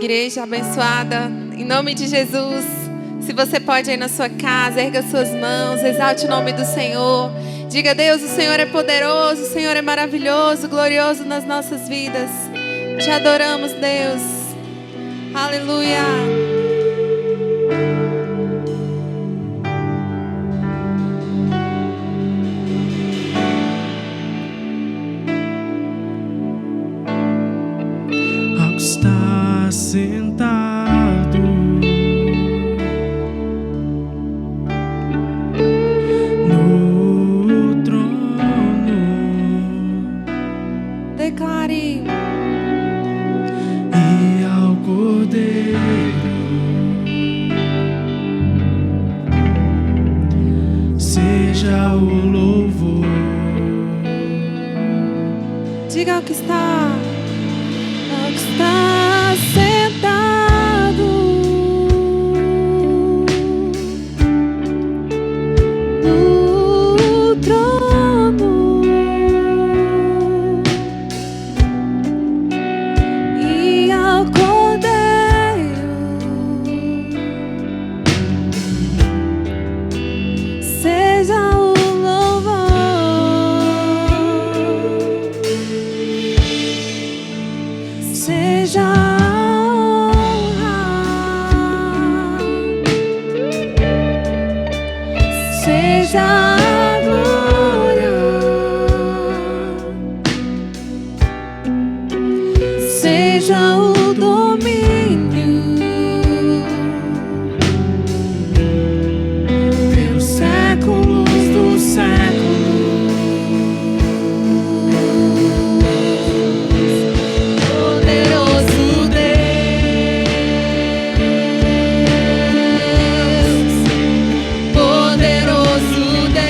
igreja abençoada, em nome de Jesus. Se você pode aí na sua casa, erga suas mãos, exalte o nome do Senhor. Diga: Deus, o Senhor é poderoso, o Senhor é maravilhoso, glorioso nas nossas vidas. Te adoramos, Deus. Aleluia. Está sentado no trono, Declare. e ao Cordeiro seja o louvor. Diga ao que está sentado no trono e ao Cordeiro seja o louvor, seja seja a glória, seja o domínio pelos séculos dos séculos. Poderoso Deus, poderoso Deus.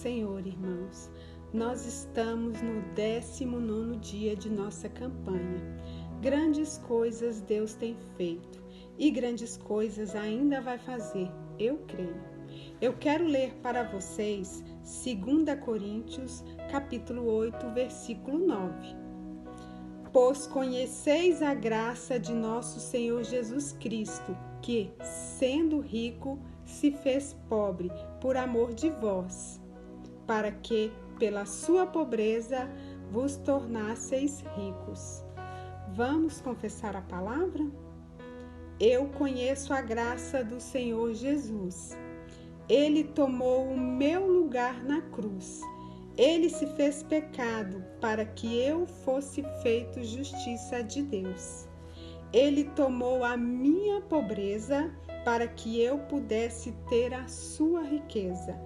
Senhor, irmãos. Nós estamos no 19º dia de nossa campanha. Grandes coisas Deus tem feito e grandes coisas ainda vai fazer, eu creio. Eu quero ler para vocês 2 Coríntios, capítulo 8, versículo 9. Pois conheceis a graça de nosso Senhor Jesus Cristo, que, sendo rico, se fez pobre por amor de vós, para que, pela sua pobreza, vos tornasseis ricos. Vamos confessar a palavra? Eu conheço a graça do Senhor Jesus. Ele tomou o meu lugar na cruz. Ele se fez pecado para que eu fosse feito justiça de Deus. Ele tomou a minha pobreza para que eu pudesse ter a sua riqueza.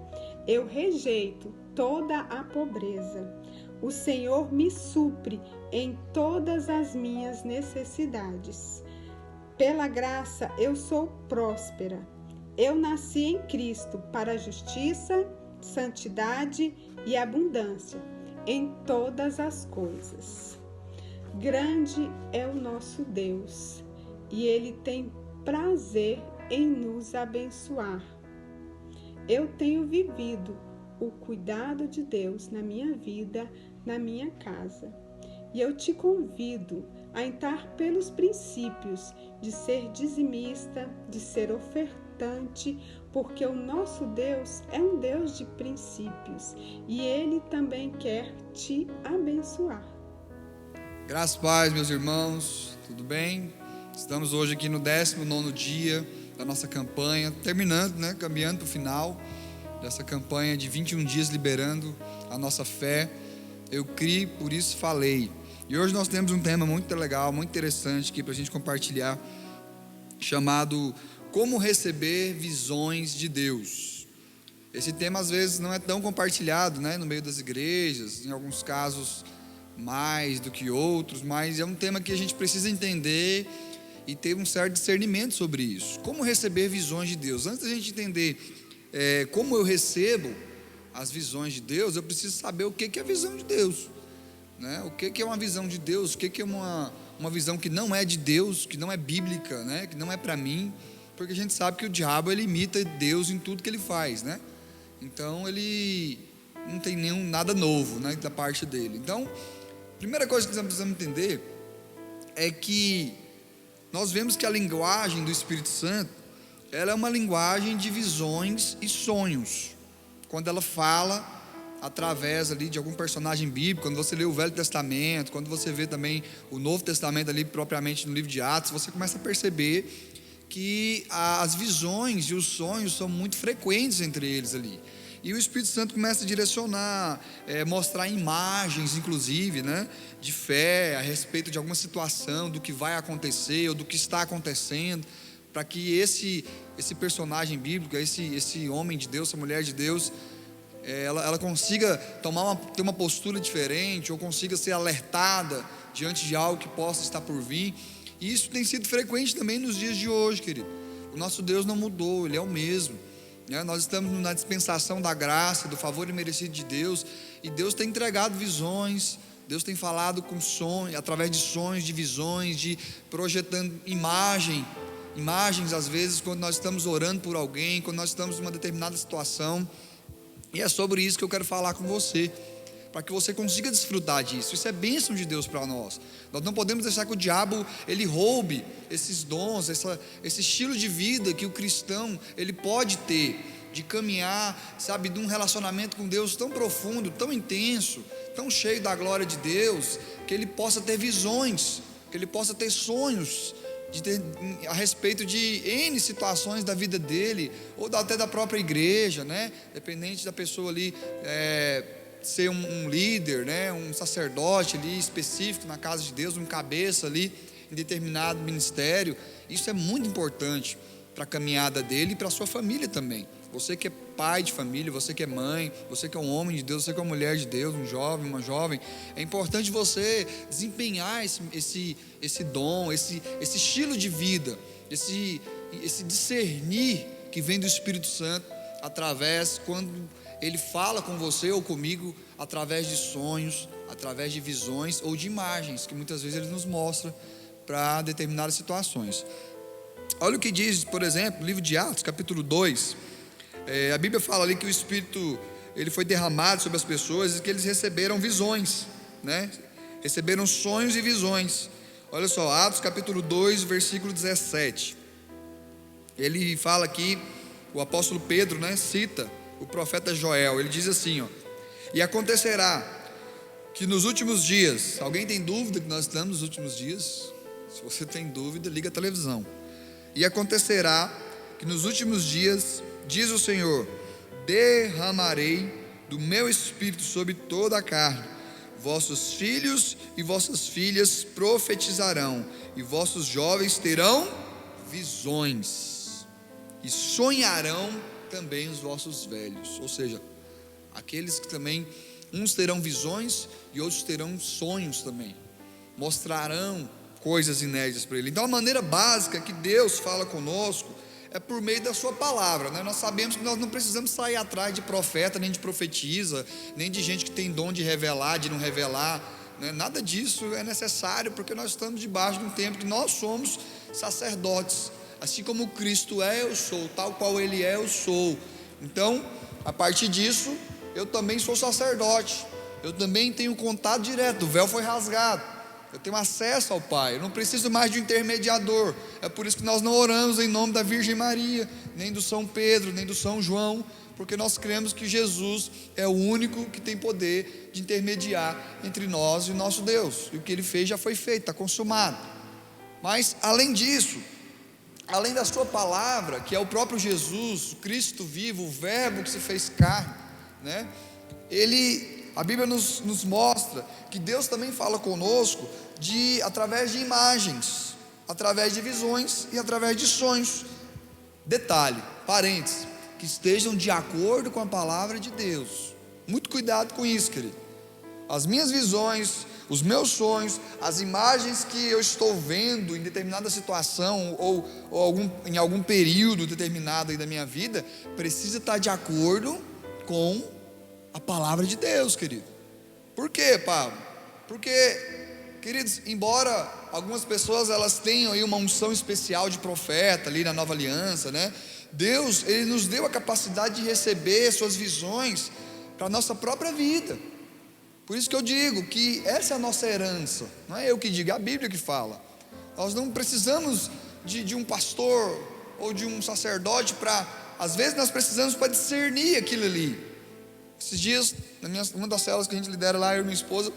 Eu rejeito toda a pobreza. O Senhor me supre em todas as minhas necessidades. Pela graça eu sou próspera. Eu nasci em Cristo para justiça, santidade e abundância em todas as coisas. Grande é o nosso Deus e Ele tem prazer em nos abençoar. Eu tenho vivido o cuidado de Deus na minha vida, na minha casa. E eu te convido a entrar pelos princípios de ser dizimista, de ser ofertante, porque o nosso Deus é um Deus de princípios e Ele também quer te abençoar. Graças a paz, meus irmãos, tudo bem? Estamos hoje aqui no 19º dia da nossa campanha, terminando, caminhando para o final dessa campanha de 21 dias liberando a nossa fé. Eu criei, por isso falei. E hoje nós temos um tema muito legal, muito interessante aqui para a gente compartilhar, chamado Como Receber Visões de Deus. Esse tema às vezes não é tão compartilhado, no meio das igrejas, em alguns casos mais do que outros, mas é um tema que a gente precisa entender e ter um certo discernimento sobre isso. Como receber visões de Deus? Antes da gente entender como eu recebo as visões de Deus, eu preciso saber o que é a visão de Deus, o que é uma visão de Deus, o que é uma visão que não é de Deus, que não é bíblica, que não é para mim, porque a gente sabe que o diabo ele imita Deus em tudo que ele faz, então ele não tem nada novo, da parte dele. Então, a primeira coisa que nós precisamos entender é que nós vemos que a linguagem do Espírito Santo, ela é uma linguagem de visões e sonhos. Quando ela fala através ali de algum personagem bíblico, quando você lê o Velho Testamento, quando você vê também o Novo Testamento ali propriamente no livro de Atos, você começa a perceber que as visões e os sonhos são muito frequentes entre eles ali. E o Espírito Santo começa a direcionar, mostrar imagens, inclusive, de fé a respeito de alguma situação, do que vai acontecer ou do que está acontecendo, para que esse personagem bíblico, esse homem de Deus, essa mulher de Deus, ela consiga ter uma postura diferente, ou consiga ser alertada diante de algo que possa estar por vir. E isso tem sido frequente também nos dias de hoje, querido. O nosso Deus não mudou, Ele é o mesmo. Nós estamos na dispensação da graça, do favor imerecido de Deus, e Deus tem entregado visões, Deus tem falado com sonhos, através de sonhos, de visões, de projetando imagens às vezes quando nós estamos orando por alguém, quando nós estamos numa determinada situação. E é sobre isso que eu quero falar com você, para que você consiga desfrutar disso. Isso é bênção de Deus para nós. Nós não podemos deixar que o diabo ele roube esses dons, esse estilo de vida que o cristão ele pode ter, de caminhar, de um relacionamento com Deus tão profundo, tão intenso, tão cheio da glória de Deus, que ele possa ter visões, que ele possa ter sonhos a respeito de N situações da vida dele, ou até da própria igreja, dependente da pessoa ali ser um líder, um sacerdote ali específico na casa de Deus, um cabeça ali em determinado ministério. Isso é muito importante para a caminhada dele e para a sua família também. Você que é pai de família, você que é mãe, você que é um homem de Deus, você que é uma mulher de Deus, um jovem, uma jovem, é importante você desempenhar esse dom, esse estilo de vida, esse discernir que vem do Espírito Santo quando Ele fala com você ou comigo, através de sonhos, através de visões ou de imagens, que muitas vezes Ele nos mostra para determinadas situações. Olha o que diz, por exemplo, no livro de Atos, capítulo 2, a Bíblia fala ali que o Espírito, ele foi derramado sobre as pessoas e que eles receberam visões, né? Receberam sonhos e visões. Olha só, Atos capítulo 2, versículo 17. Ele fala aqui, o apóstolo Pedro, né, cita o profeta Joel. Ele diz assim, ó: e acontecerá que nos últimos dias, alguém tem dúvida que nós estamos nos últimos dias? Se você tem dúvida, liga a televisão. E acontecerá que nos últimos dias, diz o Senhor, derramarei do meu espírito sobre toda a carne. Vossos filhos e vossas filhas profetizarão, e vossos jovens terão visões, e sonharão também os vossos velhos. Ou seja, aqueles que também, uns terão visões e outros terão sonhos também, mostrarão coisas inéditas para ele. Então a maneira básica que Deus fala conosco é por meio da sua palavra, né? Nós sabemos que nós não precisamos sair atrás de profeta, nem de profetisa, nem de gente que tem dom de revelar, de não revelar, né? Nada disso é necessário, porque nós estamos debaixo de um tempo que nós somos sacerdotes. Assim como Cristo é, eu sou, tal qual Ele é, eu sou. Então, a partir disso, eu também sou sacerdote, eu também tenho contato direto, o véu foi rasgado, eu tenho acesso ao Pai, eu não preciso mais de um intermediador. É por isso que nós não oramos em nome da Virgem Maria, nem do São Pedro, nem do São João, porque nós cremos que Jesus é o único que tem poder de intermediar entre nós e o nosso Deus, e o que Ele fez já foi feito, está consumado. Mas além disso, além da sua palavra, que é o próprio Jesus, o Cristo vivo, o Verbo que se fez carne, né? A Bíblia nos mostra que Deus também fala conosco através de imagens, através de visões e através de sonhos. Detalhe, parênteses, que estejam de acordo com a palavra de Deus. Muito cuidado com isso, querido. As minhas visões, os meus sonhos, as imagens que eu estou vendo em determinada situação ou em algum período determinado aí da minha vida, precisa estar de acordo com a palavra de Deus, querido. Por quê, Pablo? Porque, queridos, embora algumas pessoas elas tenham aí uma unção especial de profeta ali na nova aliança, né? Deus, Ele nos deu a capacidade de receber suas visões para a nossa própria vida. Por isso que eu digo que essa é a nossa herança. Não é eu que digo, é a Bíblia que fala. Nós não precisamos de um pastor ou de um sacerdote às vezes nós precisamos para discernir aquilo ali. Esses dias, uma das células que a gente lidera lá, eu e minha esposa,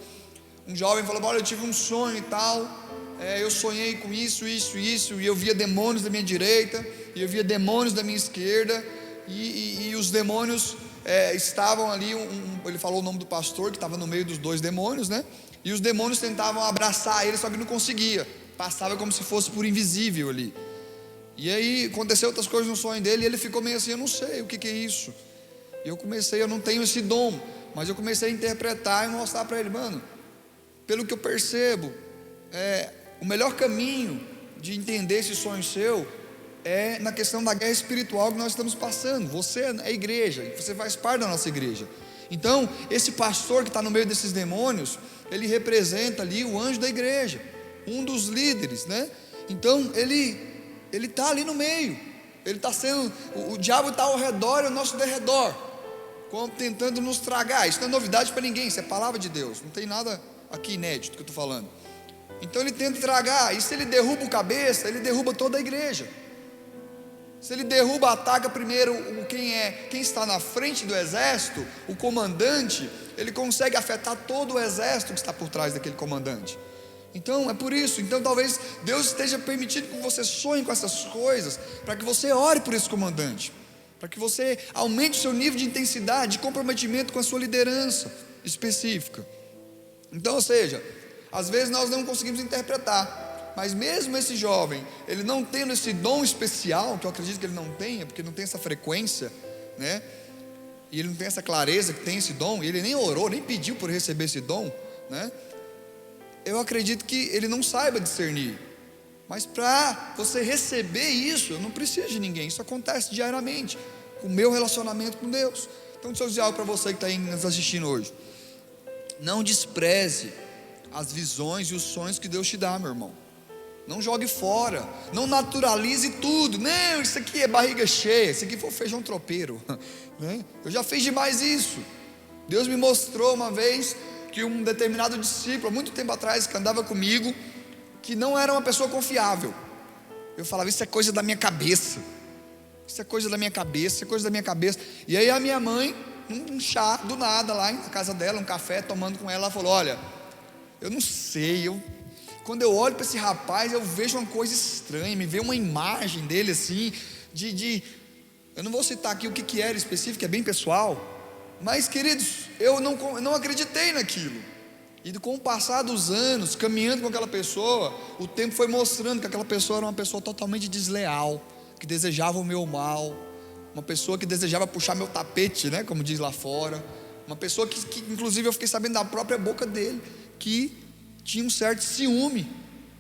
um jovem falou: olha, eu tive um sonho e tal, eu sonhei com isso, e eu via demônios da minha direita, e eu via demônios da minha esquerda, e os demônios estavam ali, ele falou o nome do pastor, que estava no meio dos dois demônios, né? E os demônios tentavam abraçar ele, só que não conseguia, passava como se fosse por invisível ali. E aí aconteceu outras coisas no sonho dele, e ele ficou meio assim: eu não sei o que é isso. E eu não tenho esse dom, mas eu comecei a interpretar e mostrar para ele: mano, pelo que eu percebo, o melhor caminho de entender esse sonho seu é na questão da guerra espiritual que nós estamos passando. Você é a igreja, você faz parte da nossa igreja. Então, esse pastor que está no meio desses demônios, ele representa ali o anjo da igreja, um dos líderes, né? Então, ele está ali no meio, ele está sendo, o diabo está ao redor e ao nosso derredor, como tentando nos tragar. Isso não é novidade para ninguém, isso é palavra de Deus, não tem nada aqui inédito que eu estou falando. Então ele tenta tragar, e se ele derruba o cabeça, ele derruba toda a igreja. Se ele derruba, ataca primeiro quem está na frente do exército, o comandante, ele consegue afetar todo o exército que está por trás daquele comandante. Então é por isso, então talvez Deus esteja permitindo que você sonhe com essas coisas, para que você ore por esse comandante, para que você aumente o seu nível de intensidade, de comprometimento com a sua liderança específica. Então, ou seja, às vezes nós não conseguimos interpretar, mas mesmo esse jovem, ele não tendo esse dom especial, que eu acredito que ele não tenha, porque não tem essa frequência, né? E ele não tem essa clareza que tem esse dom, e ele nem orou, nem pediu por receber esse dom, né? Eu acredito que ele não saiba discernir. Mas para você receber isso, eu não preciso de ninguém, isso acontece diariamente. com o meu relacionamento com Deus. Então deixa eu dizer algo para você que está aí nos assistindo hoje. Não despreze as visões e os sonhos que Deus te dá, meu irmão. Não jogue fora, não naturalize tudo. Não, isso aqui é barriga cheia, isso aqui foi feijão tropeiro, né? Eu já fiz demais isso. Deus me mostrou uma vez que um determinado discípulo, há muito tempo atrás, que andava comigo, que não era uma pessoa confiável. Eu falava, isso é coisa da minha cabeça, isso é coisa da minha cabeça, isso é coisa da minha cabeça. E aí a minha mãe, um chá do nada lá na casa dela, um café, tomando com ela, ela falou, olha, eu não sei, quando eu olho para esse rapaz, eu vejo uma coisa estranha, me veio uma imagem dele assim, eu não vou citar aqui o que era específico, é bem pessoal, mas queridos, eu não acreditei naquilo. E com o passar dos anos, caminhando com aquela pessoa, o tempo foi mostrando que aquela pessoa era uma pessoa totalmente desleal, que desejava o meu mal, uma pessoa que desejava puxar meu tapete, né, como diz lá fora, uma pessoa que inclusive eu fiquei sabendo da própria boca dele, que tinha um certo ciúme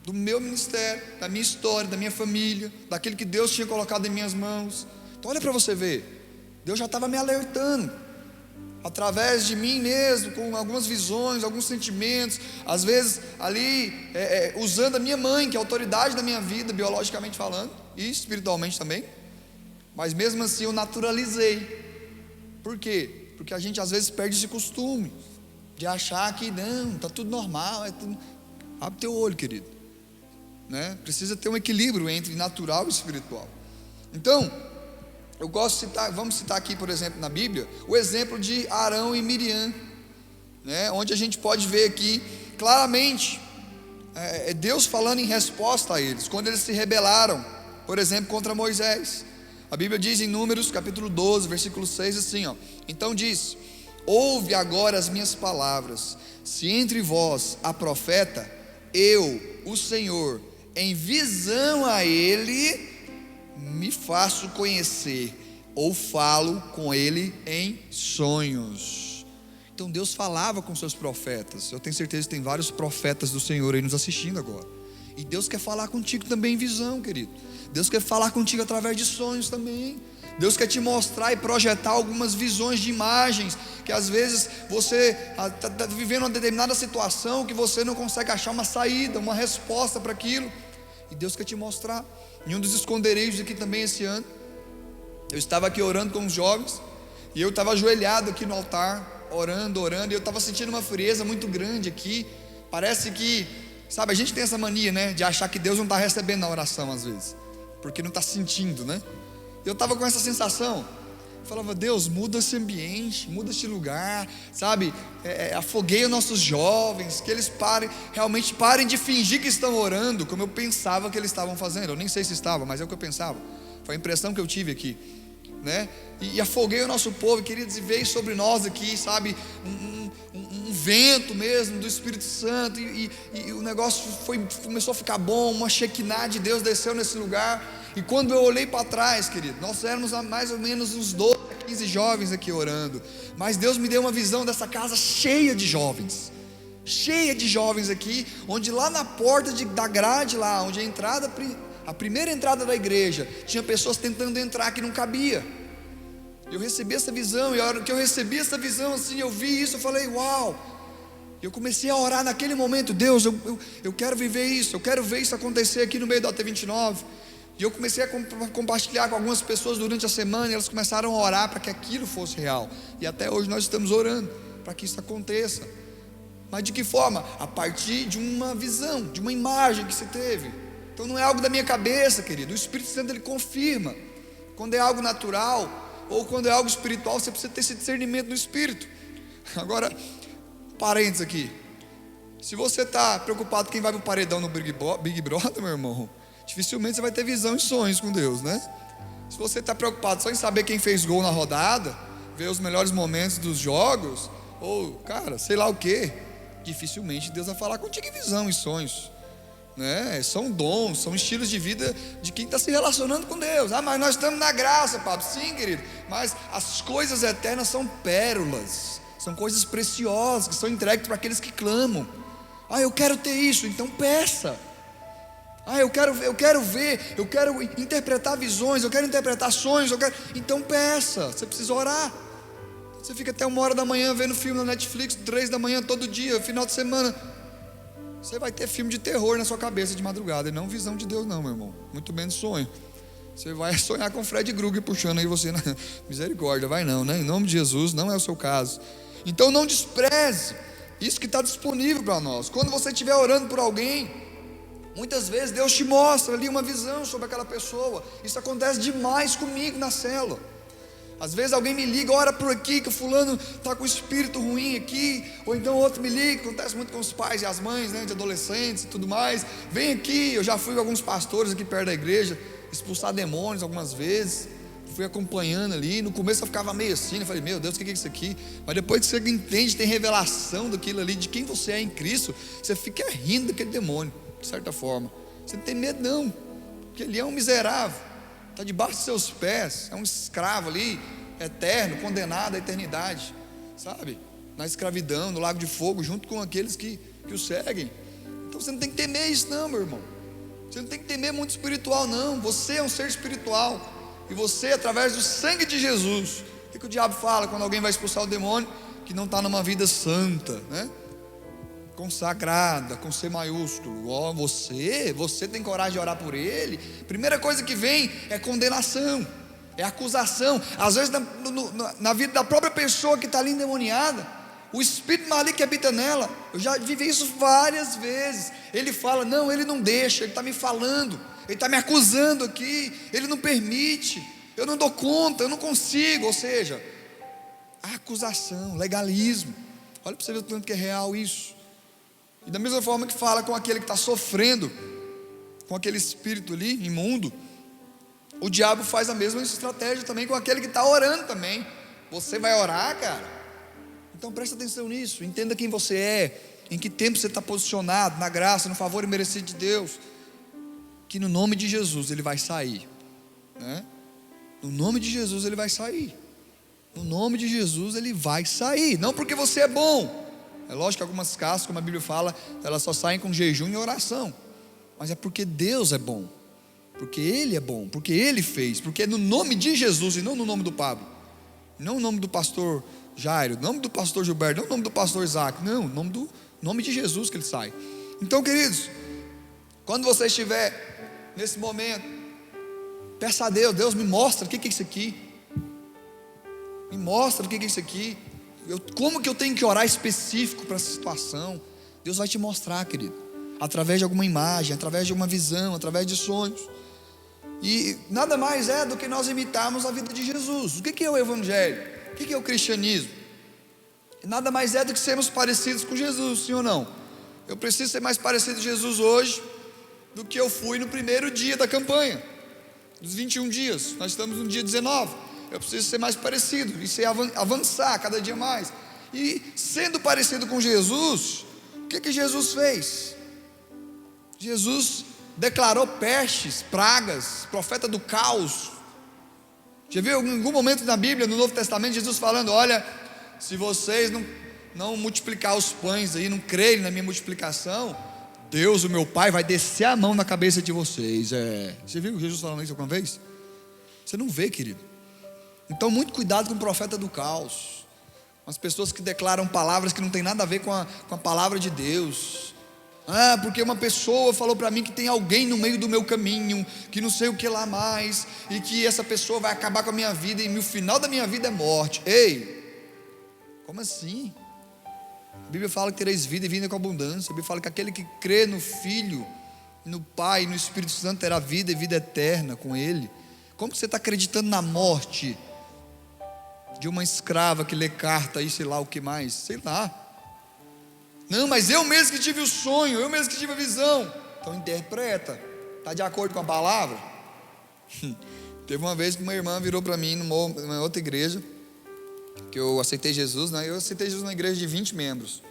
do meu ministério, da minha história, da minha família, daquilo que Deus tinha colocado em minhas mãos. Então olha para você ver, Deus já estava me alertando, através de mim mesmo, com algumas visões, alguns sentimentos, às vezes ali, usando a minha mãe, que é a autoridade da minha vida, biologicamente falando, e espiritualmente também, mas mesmo assim eu naturalizei. Por quê? Porque a gente às vezes perde esse costume, de achar que não, está tudo normal, abre teu olho, querido, né? Precisa ter um equilíbrio entre natural e espiritual. Então, eu gosto de citar, vamos citar aqui, por exemplo, na Bíblia, o exemplo de Arão e Miriam, né? Onde a gente pode ver aqui, claramente, Deus falando em resposta a eles, quando eles se rebelaram, por exemplo, contra Moisés. A Bíblia diz em Números, capítulo 12, versículo 6, assim, ó, então diz, ouve agora as minhas palavras, se entre vós há profeta, eu, o Senhor, em visão a ele, me faço conhecer, ou falo com ele em sonhos. Então Deus falava com seus profetas. Eu tenho certeza que tem vários profetas do Senhor aí nos assistindo agora, e Deus quer falar contigo também em visão, querido. Deus quer falar contigo através de sonhos também. Deus quer te mostrar e projetar algumas visões de imagens, que às vezes você está vivendo uma determinada situação, que você não consegue achar uma saída, uma resposta para aquilo, e Deus quer te mostrar. Em um dos esconderijos aqui também esse ano, eu estava aqui orando com os jovens, e eu estava ajoelhado aqui no altar, orando, e eu estava sentindo uma frieza muito grande aqui. Parece que, sabe, a gente tem essa mania, né, de achar que Deus não está recebendo a oração às vezes, porque não está sentindo, né? Eu estava com essa sensação, falava, Deus, muda esse ambiente, muda esse lugar, sabe, afogueia os nossos jovens, que eles realmente parem de fingir que estão orando, como eu pensava que eles estavam fazendo. Eu nem sei se estavam, mas é o que eu pensava, foi a impressão que eu tive aqui, né? E afogueia o nosso povo, queridos, e veio sobre nós aqui, sabe, um vento mesmo do Espírito Santo, e o negócio começou a ficar bom, uma Shekinah de Deus desceu nesse lugar. E quando eu olhei para trás, querido, nós éramos mais ou menos uns 12 a 15 jovens aqui orando, mas Deus me deu uma visão dessa casa cheia de jovens aqui, onde lá na porta da grade lá, onde a primeira entrada da igreja, tinha pessoas tentando entrar que não cabia. Eu recebi essa visão, e a hora que eu recebi essa visão assim, eu vi isso, eu falei, uau. Eu comecei a orar naquele momento, Deus, eu quero viver isso, eu quero ver isso acontecer aqui no meio da T29. E eu comecei a compartilhar com algumas pessoas durante a semana, e elas começaram a orar para que aquilo fosse real. E até hoje nós estamos orando para que isso aconteça. Mas de que forma? A partir de uma visão, de uma imagem que você teve. Então não é algo da minha cabeça, querido. O Espírito Santo, ele confirma. Quando é algo natural, ou quando é algo espiritual, você precisa ter esse discernimento no Espírito. Agora, parênteses aqui. Se você está preocupado quem vai para o paredão no Big Brother, meu irmão, dificilmente você vai ter visão e sonhos com Deus, né? Se você está preocupado só em saber quem fez gol na rodada, ver os melhores momentos dos jogos, ou, cara, sei lá o que, dificilmente Deus vai falar contigo em visão e sonhos, né? São dons, são estilos de vida de quem está se relacionando com Deus. Ah, mas nós estamos na graça, papo. Sim, querido, mas as coisas eternas são pérolas, são coisas preciosas, que são entregues para aqueles que clamam. Ah, eu quero ter isso, então peça. eu quero ver, eu quero interpretar visões, eu quero interpretar sonhos, Então peça, você precisa orar. Você fica até 1h da manhã vendo filme na Netflix, 3 da manhã todo dia, final de semana. Você vai ter filme de terror na sua cabeça de madrugada, e não visão de Deus não, meu irmão, muito menos sonho. Você vai sonhar com Fred Krueger puxando aí você na misericórdia, vai não, né? Em nome de Jesus, não é o seu caso. Então não despreze isso que está disponível para nós. Quando você estiver orando por alguém, muitas vezes Deus te mostra ali uma visão sobre aquela pessoa. Isso acontece demais comigo na célula. Às vezes alguém me liga, ora por aqui, que o fulano está com espírito ruim aqui. Ou então outro me liga, acontece muito com os pais e as mães, né, de adolescentes e tudo mais. Vem aqui, eu já fui com alguns pastores aqui perto da igreja, expulsar demônios algumas vezes. Fui acompanhando ali, no começo eu ficava meio assim, eu falei, meu Deus, o que é isso aqui? Mas depois que você entende, tem revelação daquilo ali, de quem você é em Cristo, você fica rindo daquele demônio, de certa forma. Você não tem medo não, porque ele é um miserável, está debaixo dos seus pés, é um escravo ali, eterno, condenado à eternidade, sabe? Na escravidão, no lago de fogo, junto com aqueles que o seguem. Então você não tem que temer isso não, meu irmão. Você não tem que temer muito espiritual não. Você é um ser espiritual, e você, através do sangue de Jesus, o que o diabo fala quando alguém vai expulsar o demônio? Que não está numa vida santa, né? Consagrada, com C maiúsculo. Você tem coragem de orar por ele? Primeira coisa que vem é condenação, é acusação. Às vezes na vida da própria pessoa que está ali endemoniada, o espírito maligno que habita nela, eu já vivi isso várias vezes. Ele fala, não, ele não deixa, ele está me falando, ele está me acusando aqui, ele não permite, eu não dou conta, eu não consigo. Ou seja, a acusação, legalismo. Olha para você ver o tanto que é real isso. E da mesma forma que fala com aquele que está sofrendo, com aquele espírito ali imundo, o diabo faz a mesma estratégia também com aquele que está orando também. Você vai orar, cara? Então presta atenção nisso, entenda quem você é, em que tempo você está posicionado, na graça, no favor imerecido de Deus, que no nome de Jesus ele vai sair, né? No nome de Jesus ele vai sair, no nome de Jesus ele vai sair, não porque você é bom. É lógico que algumas casas, como a Bíblia fala, elas só saem com jejum e oração, mas é porque Deus é bom, porque Ele é bom, porque Ele fez, porque é no nome de Jesus e não no nome do Pablo, não no nome do pastor Jairo, no nome do pastor Gilberto, não no nome do pastor Isaac, não, no nome de Jesus que ele sai. Então, queridos, quando você estiver nesse momento, peça a Deus, Deus me mostra o que é isso aqui, me mostra o que é isso aqui, como que eu tenho que orar específico para essa situação. Deus vai te mostrar, querido, através de alguma imagem, através de uma visão, através de sonhos. E nada mais é do que nós imitarmos a vida de Jesus. O que é o evangelho? O que é o cristianismo? Nada mais é do que sermos parecidos com Jesus, sim ou não? Eu preciso ser mais parecido com Jesus hoje do que eu fui no primeiro dia da campanha, dos 21 dias, nós estamos no dia 19. Eu preciso ser mais parecido, e avançar cada dia mais. E sendo parecido com Jesus, o que Jesus fez? Jesus declarou pestes, pragas, profeta do caos. Já viu em algum momento na Bíblia, no Novo Testamento, Jesus falando, olha, se vocês não multiplicar os pães aí, não crerem na minha multiplicação, Deus, o meu Pai, vai descer a mão na cabeça de vocês. Você viu Jesus falando isso alguma vez? Você não vê, querido. Então muito cuidado com o profeta do caos, com as pessoas que declaram palavras que não tem nada a ver com a palavra de Deus. Porque uma pessoa falou para mim que tem alguém no meio do meu caminho, que não sei o que lá mais, e que essa pessoa vai acabar com a minha vida, e o final da minha vida é morte. Ei, como assim? A Bíblia fala que tereis vida e vida com abundância. A Bíblia fala que aquele que crê no Filho, no Pai e no Espírito Santo terá vida e vida eterna com Ele. Como você está acreditando na morte de uma escrava que lê carta e sei lá o que mais? Sei lá. Não, mas eu mesmo que tive o sonho, eu mesmo que tive a visão. Então interpreta, está de acordo com a palavra? Teve uma vez que uma irmã virou para mim numa outra igreja, que eu aceitei Jesus, né? Eu aceitei Jesus numa igreja de 20 membros,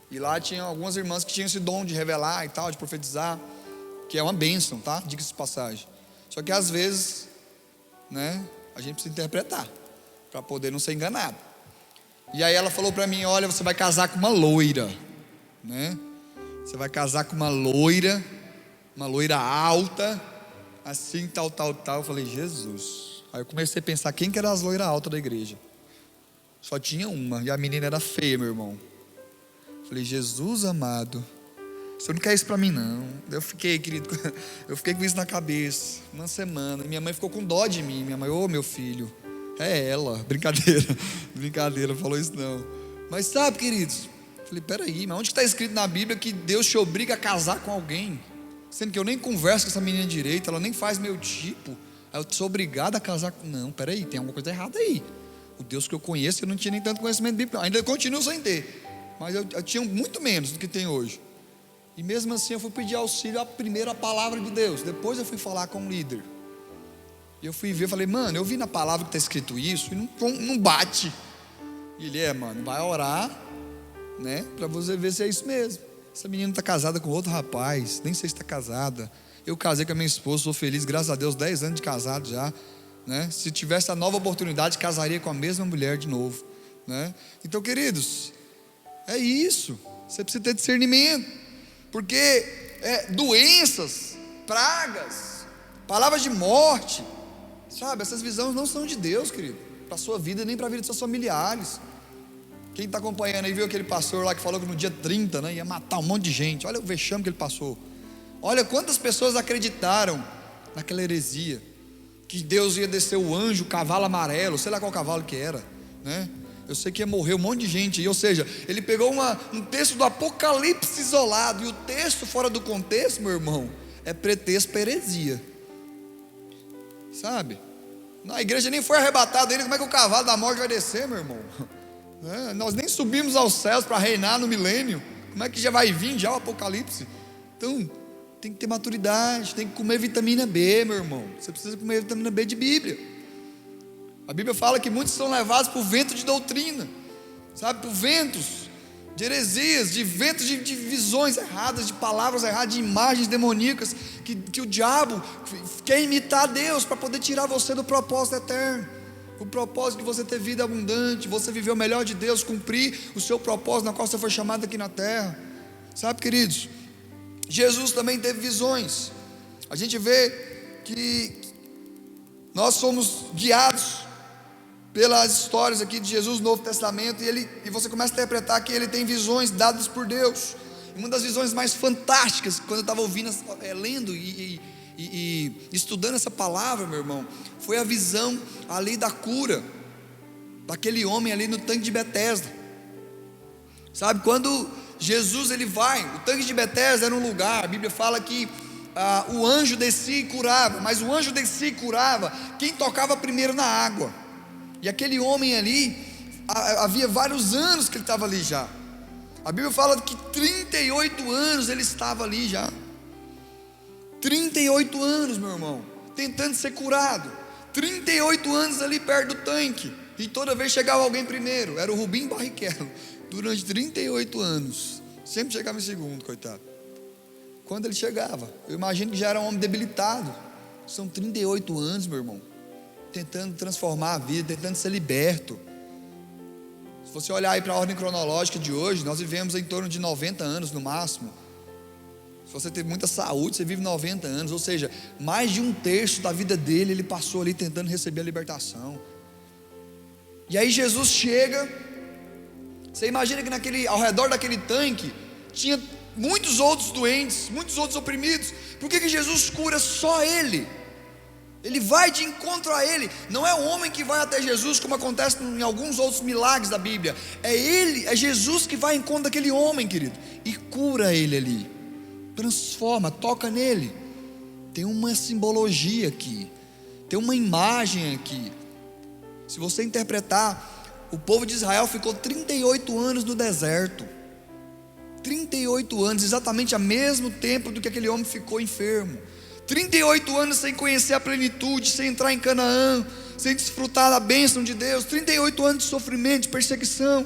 e lá tinha algumas irmãs que tinham esse dom de revelar e tal, de profetizar, que é uma bênção, tá? Diga-se de passagem. Só que às vezes, né, a gente precisa interpretar, para poder não ser enganado. E aí ela falou para mim, olha, você vai casar com uma loira, né? Você vai casar com uma loira, uma loira alta, assim, tal. Eu falei, Jesus. Aí eu comecei a pensar quem que era as loiras altas da igreja. Só tinha uma, e a menina era feia, meu irmão. Falei, Jesus amado, o Senhor não quer isso pra mim não. Eu fiquei, querido, eu fiquei com isso na cabeça uma semana. Minha mãe ficou com dó de mim. Minha mãe, meu filho, é ela. Brincadeira, falou isso não. Mas sabe, queridos, falei, peraí, mas onde está escrito na Bíblia que Deus te obriga a casar com alguém? Sendo que eu nem converso com essa menina direito, ela nem faz meu tipo. Aí eu sou obrigado a casar com... Não, peraí, tem alguma coisa errada aí. O Deus que eu conheço, eu não tinha nem tanto conhecimento bíblico, ainda continuo sem ter, mas eu tinha muito menos do que tem hoje. E mesmo assim eu fui pedir auxílio à primeira palavra de Deus. Depois eu fui falar com um líder. E eu fui ver, falei, mano, eu vi na palavra que está escrito isso e não bate. E ele, mano, vai orar, né, para você ver se é isso mesmo. Essa menina está casada com outro rapaz, nem sei se está casada. Eu casei com a minha esposa, sou feliz, graças a Deus, 10 anos de casado já, né? Se tivesse a nova oportunidade, casaria com a mesma mulher de novo, né? Então, queridos, é isso. Você precisa ter discernimento, porque doenças, pragas, palavras de morte, sabe, essas visões não são de Deus, querido, para a sua vida, nem para a vida dos seus familiares. Quem está acompanhando aí viu aquele pastor lá que falou que no dia 30, né, ia matar um monte de gente. Olha o vexame que ele passou. Olha quantas pessoas acreditaram naquela heresia, que Deus ia descer o anjo, o cavalo amarelo, sei lá qual cavalo que era, né? Eu sei que ia morrer um monte de gente. Ou seja, ele pegou um texto do Apocalipse isolado, e o texto fora do contexto, meu irmão, é pretexto para heresia, sabe? A igreja nem foi arrebatada ainda, como é que o cavalo da morte vai descer, meu irmão? Nós nem subimos aos céus para reinar no milênio, como é que já vai vir já o Apocalipse? Então, tem que ter maturidade, tem que comer vitamina B, meu irmão. Você precisa comer vitamina B de Bíblia. A Bíblia fala que muitos são levados por vento de doutrina, sabe, por ventos de heresias, de ventos de visões erradas, de palavras erradas, de imagens demoníacas, que o diabo quer imitar Deus para poder tirar você do propósito eterno. O propósito de você ter vida abundante, você viver o melhor de Deus, cumprir o seu propósito na qual você foi chamado aqui na terra. Sabe, queridos, Jesus também teve visões. A gente vê que nós somos guiados pelas histórias aqui de Jesus no Novo Testamento, e você começa a interpretar que ele tem visões dadas por Deus. E uma das visões mais fantásticas, quando eu estava ouvindo, lendo e estudando essa palavra, meu irmão, foi a visão ali da cura daquele homem ali no tanque de Betesda. Sabe, quando Jesus ele vai, o tanque de Betesda era um lugar, a Bíblia fala que o anjo descia e curava, mas o anjo descia e curava quem tocava primeiro na água. E aquele homem ali, havia vários anos que ele estava ali já. A Bíblia fala que 38 anos ele estava ali já. 38 anos, meu irmão, tentando ser curado. 38 anos ali perto do tanque, e toda vez chegava alguém primeiro. Era o Rubim Barrichello. Durante 38 anos, sempre chegava em segundo, coitado. Quando ele chegava, eu imagino que já era um homem debilitado. São 38 anos, meu irmão, tentando transformar a vida, tentando ser liberto. Se você olhar aí para a ordem cronológica de hoje, nós vivemos em torno de 90 anos no máximo. Se você tem muita saúde, você vive 90 anos, ou seja, mais de um terço da vida dele, ele passou ali tentando receber a libertação. E aí Jesus chega, você imagina que ao redor daquele tanque, tinha muitos outros doentes, muitos outros oprimidos. Por que Jesus cura só ele? Ele vai de encontro a ele. Não é o homem que vai até Jesus, como acontece em alguns outros milagres da Bíblia. É Jesus que vai em encontro daquele homem, querido, e cura ele ali, transforma, toca nele. Tem uma simbologia aqui, tem uma imagem aqui. Se você interpretar, o povo de Israel ficou 38 anos no deserto. 38 anos, exatamente ao mesmo tempo do que aquele homem ficou enfermo. 38 anos sem conhecer a plenitude, sem entrar em Canaã, sem desfrutar da bênção de Deus. 38 anos de sofrimento, de perseguição.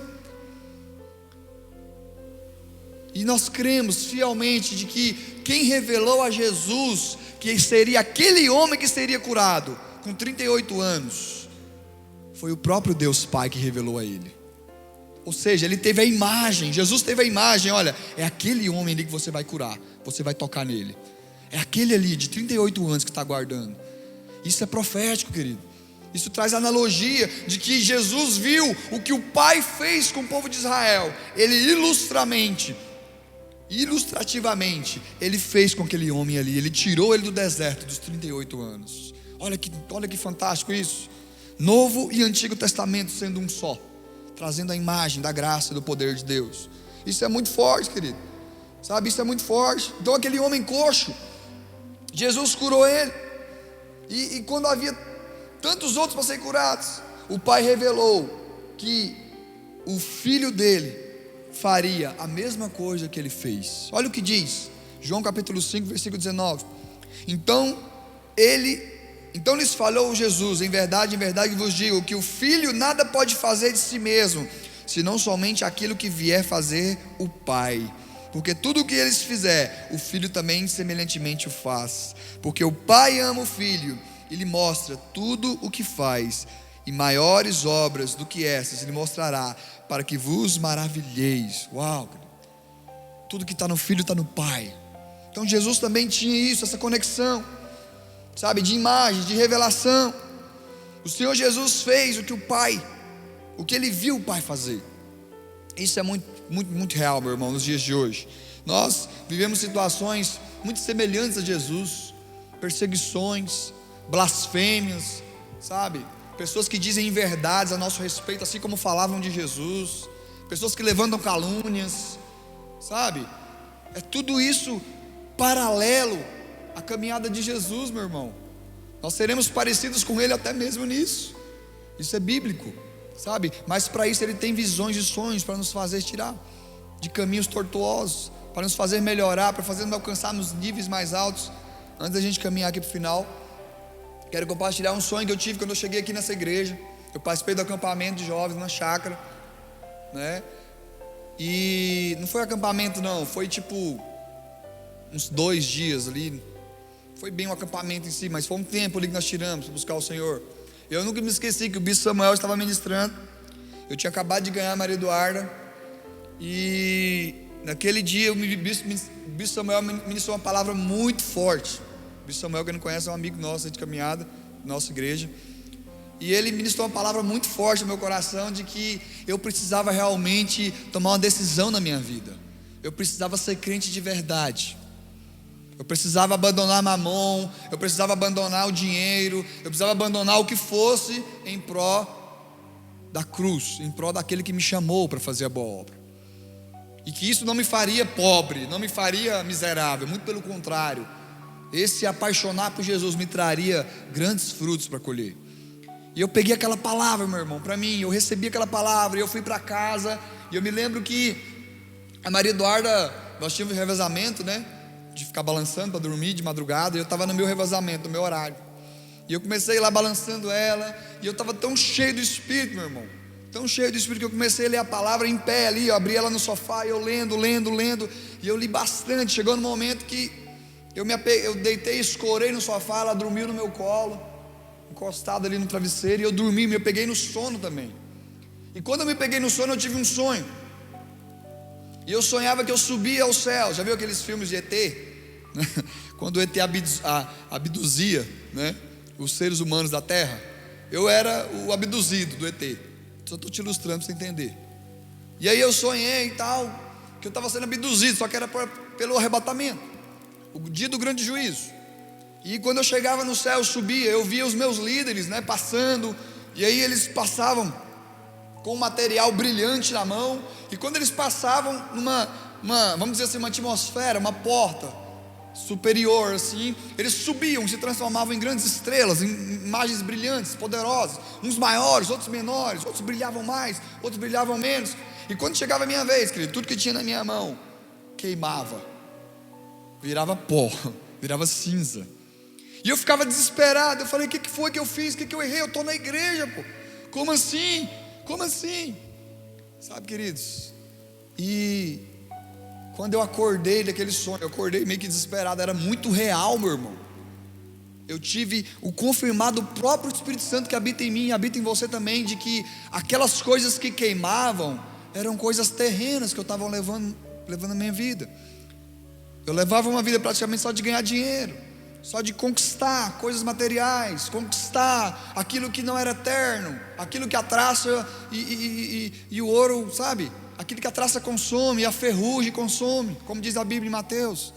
E nós cremos fielmente de que quem revelou a Jesus que seria aquele homem que seria curado com 38 anos, foi o próprio Deus Pai que revelou a ele. Ou seja, ele teve a imagem, Jesus teve a imagem, olha, é aquele homem ali que você vai curar, você vai tocar nele. É aquele ali de 38 anos que está aguardando. Isso é profético, querido. Isso traz analogia de que Jesus viu o que o Pai fez com o povo de Israel. Ele ilustrativamente, ele fez com aquele homem ali. Ele tirou ele do deserto dos 38 anos. Olha que fantástico isso. Novo e Antigo Testamento sendo um só, trazendo a imagem da graça e do poder de Deus. Isso é muito forte, querido. Sabe, isso é muito forte. Então aquele homem coxo, Jesus curou ele. E quando havia tantos outros para serem curados, o Pai revelou que o filho dele faria a mesma coisa que ele fez. Olha o que diz João capítulo 5, versículo 19. Então lhes falou Jesus: em verdade vos digo que o filho nada pode fazer de si mesmo, senão somente aquilo que vier fazer o Pai. Porque tudo o que eles fizer, o filho também semelhantemente o faz. Porque o Pai ama o filho e lhe mostra tudo o que faz, e maiores obras do que essas lhe mostrará, para que vos maravilheis. Uau! Tudo que está no filho está no Pai. Então Jesus também tinha isso, essa conexão, sabe, de imagem, de revelação. O Senhor Jesus fez o que ele viu o Pai fazer. Isso é muito real, meu irmão, nos dias de hoje. Nós vivemos situações muito semelhantes a Jesus, perseguições, blasfêmias, sabe? Pessoas que dizem inverdades a nosso respeito, assim como falavam de Jesus. Pessoas que levantam calúnias, sabe? É tudo isso paralelo à caminhada de Jesus, meu irmão. Nós seremos parecidos com Ele até mesmo nisso. Isso é bíblico, sabe? Mas para isso Ele tem visões e sonhos para nos fazer tirar de caminhos tortuosos, para nos fazer melhorar, para fazer nos alcançarmos níveis mais altos. Antes da gente caminhar aqui para o final, quero compartilhar um sonho que eu tive quando eu cheguei aqui nessa igreja. Eu participei do acampamento de jovens na chácara, né? E não foi acampamento não, foi tipo uns 2 dias ali. Foi bem um acampamento em si, mas foi um tempo ali que nós tiramos para buscar o Senhor. Eu nunca me esqueci que o bispo Samuel estava ministrando. Eu tinha acabado de ganhar a Maria Eduarda, e naquele dia o bispo Samuel ministrou uma palavra muito forte. O bispo Samuel, quem não conhece, é um amigo nosso de caminhada, nossa igreja. E ele ministrou uma palavra muito forte no meu coração, de que eu precisava realmente tomar uma decisão na minha vida. Eu precisava ser crente de verdade. Eu precisava abandonar mamon, eu precisava abandonar o dinheiro, eu precisava abandonar o que fosse em pró da cruz, em pró daquele que me chamou para fazer a boa obra. E que isso não me faria pobre, não me faria miserável, muito pelo contrário. Esse apaixonar por Jesus me traria grandes frutos para colher. E eu peguei aquela palavra, meu irmão, para mim. Eu recebi aquela palavra e eu fui para casa. E eu me lembro que a Maria Eduarda, nós tínhamos revezamento, né, de ficar balançando para dormir de madrugada. E eu estava no meu revezamento, no meu horário. E eu comecei lá balançando ela. E eu estava tão cheio do Espírito, meu irmão, tão cheio do Espírito, que eu comecei a ler a palavra em pé ali. Eu abri ela no sofá e eu lendo. E eu li bastante. Chegou no momento que eu deitei, escorei no sofá. Ela dormiu no meu colo, encostado ali no travesseiro. E eu dormi, me peguei no sono também. E quando eu me peguei no sono, eu tive um sonho. E eu sonhava que eu subia ao céu. Já viu aqueles filmes de ET? Quando o ET abduzia, né, os seres humanos da Terra. Eu era o abduzido do ET. Só estou te ilustrando para você entender. E aí eu sonhei e tal, que eu estava sendo abduzido, só que era pelo arrebatamento, o dia do grande juízo. E quando eu chegava no céu, eu subia, eu via os meus líderes, né, passando. E aí eles passavam com um material brilhante na mão. E quando eles passavam vamos dizer assim, uma atmosfera, uma porta superior assim, eles subiam, se transformavam em grandes estrelas, em imagens brilhantes, poderosas. Uns maiores, outros menores, outros brilhavam mais, outros brilhavam menos. E quando chegava a minha vez, querido, tudo que tinha na minha mão queimava, virava pó, virava cinza. E eu ficava desesperado. Eu falei: o que foi que eu fiz? O que eu errei? Eu estou na igreja, pô. Como assim? Como assim? Sabe, queridos? E quando eu acordei daquele sonho, eu acordei meio que desesperado. Era muito real, meu irmão. Eu tive o confirmado do próprio Espírito Santo que habita em mim e habita em você também, de que aquelas coisas que queimavam eram coisas terrenas que eu estava levando na minha vida. Eu levava uma vida praticamente só de ganhar dinheiro, só de conquistar coisas materiais, conquistar aquilo que não era eterno, aquilo que a traça e o ouro, sabe? Aquilo que a traça consome e a ferrugem consome, como diz a Bíblia em Mateus.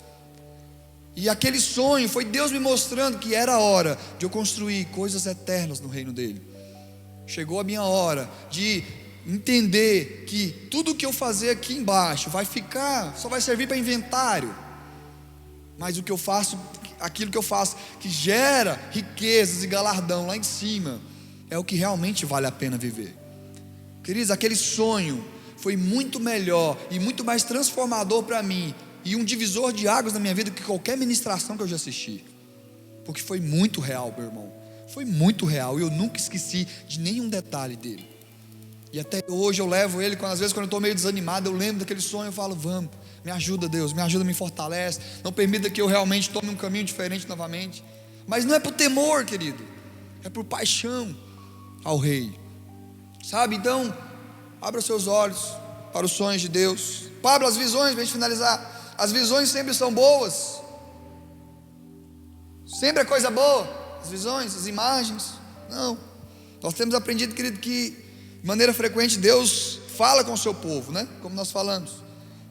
E aquele sonho foi Deus me mostrando que era a hora de eu construir coisas eternas no reino dele. Chegou a minha hora de entender que tudo que eu fazer aqui embaixo vai ficar, só vai servir para inventário. Mas o que eu faço, aquilo que eu faço que gera riquezas e galardão lá em cima, é o que realmente vale a pena viver. Queridos, aquele sonho foi muito melhor e muito mais transformador para mim, e um divisor de águas na minha vida, que qualquer ministração que eu já assisti. Porque foi muito real, meu irmão. Foi muito real, e eu nunca esqueci de nenhum detalhe dele. E até hoje eu levo ele, às vezes quando eu estou meio desanimado, eu lembro daquele sonho, eu falo: vamos, me ajuda, Deus, me ajuda, me fortalece, não permita que eu realmente tome um caminho diferente novamente. Mas não é por temor, querido, é por paixão ao Rei, sabe? Então, abra seus olhos para os sonhos de Deus. Pablo, as visões, para a gente finalizar, as visões sempre são boas, sempre é coisa boa, as visões, as imagens, não. Nós temos aprendido, querido, que de maneira frequente Deus fala com o seu povo, né? Como nós falamos,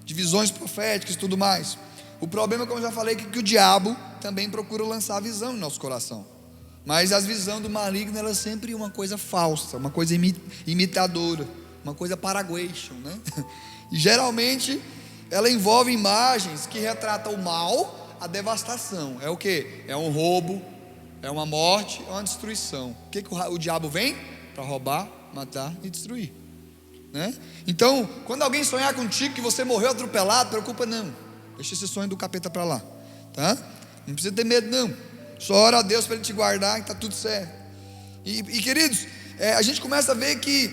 de visões proféticas e tudo mais. O problema, como eu já falei, é que o diabo também procura lançar a visão em nosso coração. Mas as visões do maligno, ela é sempre uma coisa falsa, uma coisa imitadora, uma coisa paraguation, né? E geralmente ela envolve imagens que retratam o mal, a devastação. É o que? É um roubo, é uma morte, é uma destruição. O que o diabo vem? Para roubar, matar e destruir, né? Então, quando alguém sonhar contigo que você morreu atropelado, preocupa não, deixa esse sonho do capeta para lá, tá? Não precisa ter medo não, só ora a Deus para Ele te guardar e está tudo certo. E queridos, a gente começa a ver que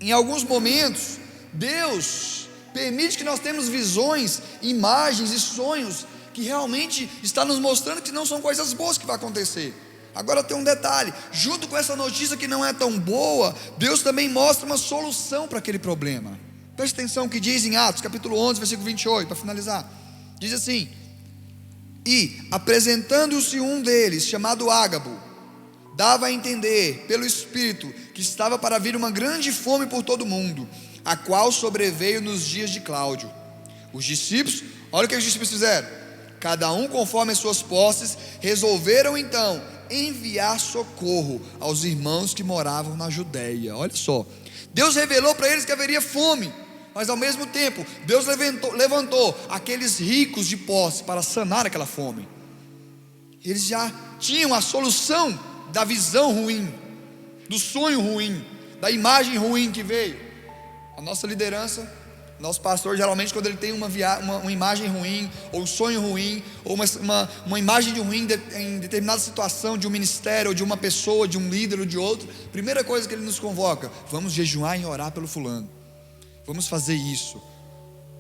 em alguns momentos Deus permite que nós temos visões, imagens e sonhos que realmente está nos mostrando que não são coisas boas que vai acontecer. Agora tem um detalhe, junto com essa notícia que não é tão boa, Deus também mostra uma solução para aquele problema. Preste atenção que diz em Atos capítulo 11, versículo 28, para finalizar. Diz assim: e apresentando-se um deles, chamado Ágabo, dava a entender pelo Espírito que estava para vir uma grande fome por todo o mundo, a qual sobreveio nos dias de Cláudio. Os discípulos, olha o que os discípulos fizeram, cada um conforme as suas posses, resolveram então enviar socorro aos irmãos que moravam na Judéia. Olha só, Deus revelou para eles que haveria fome, mas ao mesmo tempo Deus levantou aqueles ricos de posse para sanar aquela fome. Eles já tinham a solução da visão ruim, do sonho ruim, da imagem ruim que veio. A nossa liderança, nosso pastor, geralmente quando ele tem uma imagem ruim, ou um sonho ruim, ou uma imagem de ruim em determinada situação, de um ministério, ou de uma pessoa, de um líder ou de outro, primeira coisa que ele nos convoca: vamos jejuar e orar pelo fulano, vamos fazer isso.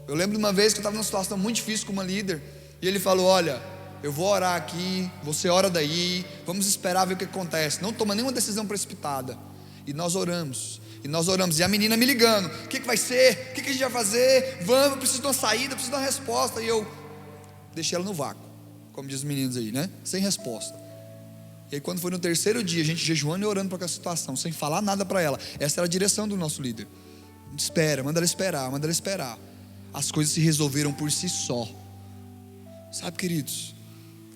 Eu lembro de uma vez que eu estava numa situação muito difícil com uma líder, e ele falou: olha, eu vou orar aqui, você ora daí, vamos esperar ver o que acontece, não toma nenhuma decisão precipitada. E nós oramos, e a menina me ligando: o que vai ser, o que a gente vai fazer, vamos, eu preciso de uma saída, eu preciso de uma resposta. E eu deixei ela no vácuo, como diz os meninos aí, né? Sem resposta. E aí quando foi no terceiro dia, a gente jejuando e orando para aquela situação, sem falar nada para ela, essa era a direção do nosso líder: espera, manda ela esperar. As coisas se resolveram por si só, sabe, queridos?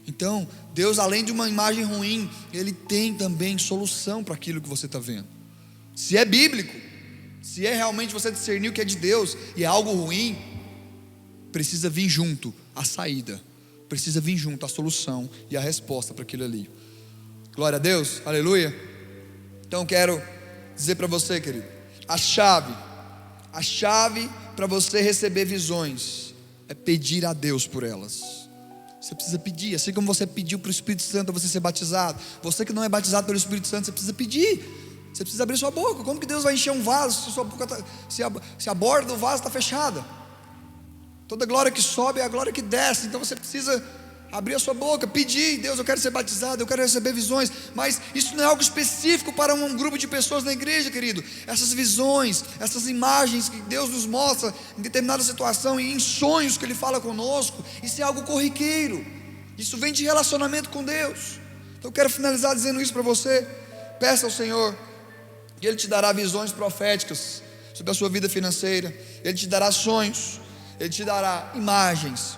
Então Deus, além de uma imagem ruim, Ele tem também solução para aquilo que você está vendo. Se é bíblico, se é realmente você discernir o que é de Deus e é algo ruim, precisa vir junto a saída, precisa vir junto a solução e a resposta para aquilo ali. Glória a Deus, aleluia. Então quero dizer para você, querido, a chave para você receber visões é pedir a Deus por elas. Você precisa pedir, assim como você pediu para o Espírito Santo para você ser batizado. Você que não é batizado pelo Espírito Santo, você precisa pedir. Você precisa abrir sua boca. Como que Deus vai encher um vaso se a borda do vaso está fechada? Toda glória que sobe é a glória que desce. Então você precisa abrir a sua boca, pedir: Deus, eu quero ser batizado, eu quero receber visões. Mas isso não é algo específico para um grupo de pessoas na igreja, querido. Essas visões, essas imagens que Deus nos mostra em determinada situação e em sonhos que Ele fala conosco, isso é algo corriqueiro. Isso vem de relacionamento com Deus. Então eu quero finalizar dizendo isso para você. Peça ao Senhor que Ele te dará visões proféticas sobre a sua vida financeira. Ele te dará sonhos, Ele te dará imagens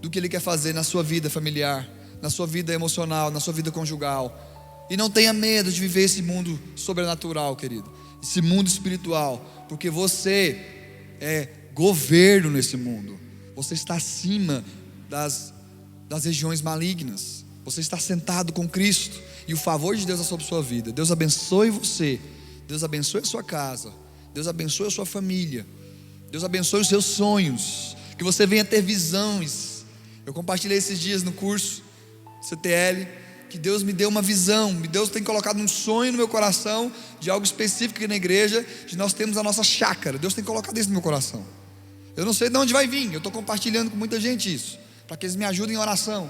do que Ele quer fazer na sua vida familiar, na sua vida emocional, na sua vida conjugal. E não tenha medo de viver esse mundo sobrenatural, querido, esse mundo espiritual, porque você é governo nesse mundo. Você está acima das regiões malignas. Você está sentado com Cristo, e o favor de Deus é sobre a sua vida. Deus abençoe você, Deus abençoe a sua casa, Deus abençoe a sua família, Deus abençoe os seus sonhos, que você venha ter visões. Eu compartilhei esses dias no curso CTL, que Deus me deu uma visão, Deus tem colocado um sonho no meu coração, de algo específico aqui na igreja, de nós temos a nossa chácara. Deus tem colocado isso no meu coração. Eu não sei de onde vai vir, eu estou compartilhando com muita gente isso, para que eles me ajudem em oração.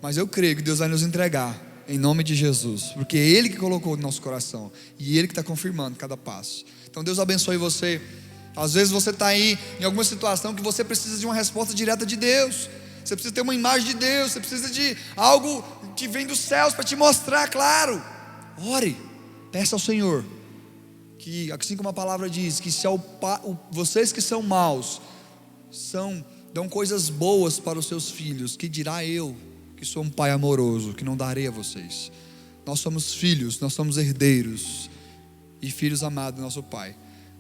Mas eu creio que Deus vai nos entregar, em nome de Jesus, porque é Ele que colocou no nosso coração, e Ele que está confirmando cada passo. Então Deus abençoe você. Às vezes você está aí em alguma situação que você precisa de uma resposta direta de Deus. Você precisa ter uma imagem de Deus, você precisa de algo que vem dos céus para te mostrar, claro. Ore, peça ao Senhor, que assim como a palavra diz, que se vocês que são maus dão coisas boas para os seus filhos, que dirá eu, que sou um pai amoroso, que não darei a vocês. Nós somos filhos, nós somos herdeiros e filhos amados do nosso Pai.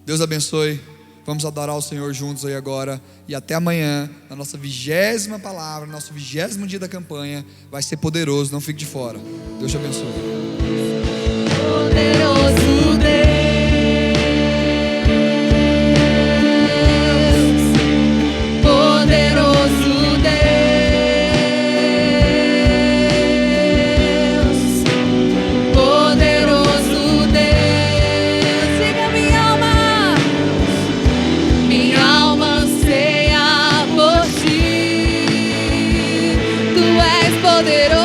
Deus abençoe. Vamos adorar o Senhor juntos aí agora. E até amanhã, na nossa 20ª palavra, nosso 20º dia da campanha. Vai ser poderoso, não fique de fora. Deus te abençoe. Poderoso Deus, poderoso Deus, poderoso Deus. Diga: minha alma anseia por ti, tu és poderoso.